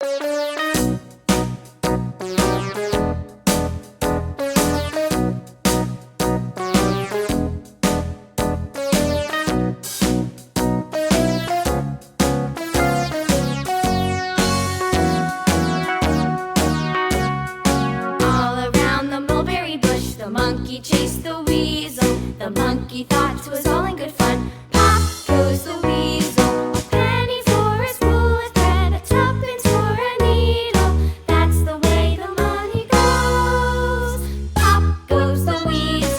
The monkey chased the weasel. The monkey thought 'twas all in good fun. Pop goes the weasel. A penny for a spool of thread, a tuppence for a needle. That's the way the money goes. Pop goes the weasel.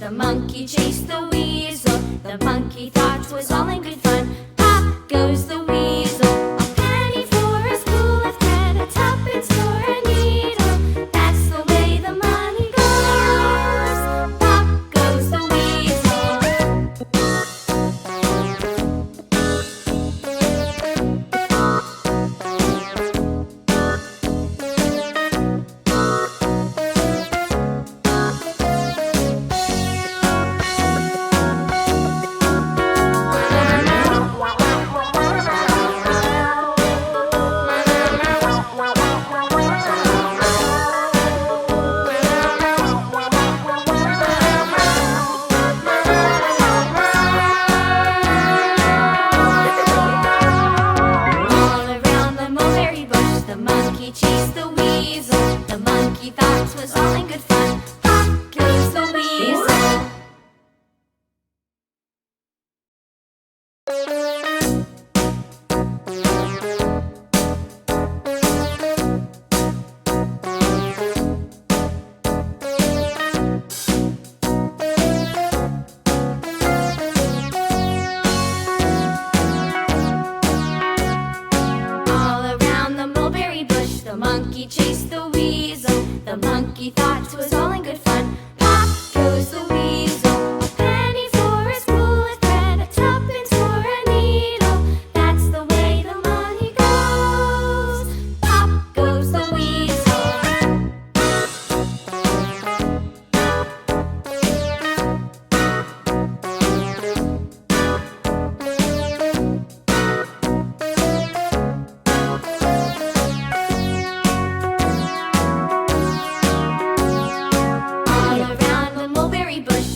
The monkey chased the weasel. The monkey thought 'twas all in good fun. Pop goes the weasel. A penny for a spool of thread, a tuppence for a needle. That's the way the money goes. Pop goes the weasel. Chased the weasel. The monkey thought 'twas all in good fun. Pop goes the weasel. The monkey chased the weasel. The monkey thought 'twas all in good fun. Pop goes the weasel. A penny for a spool of thread, a tuppence for a needle. That's the way the money goes. Pop goes the weasel.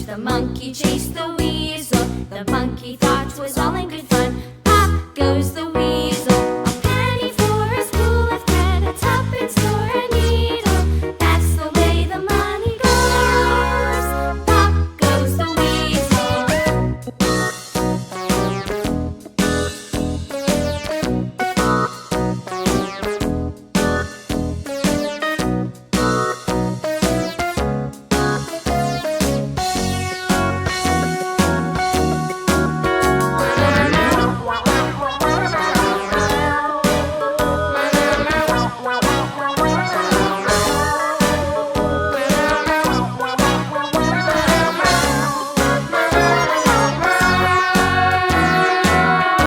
The monkey chased the weasel. The monkey thought 'twas all in good fun. Pop goes the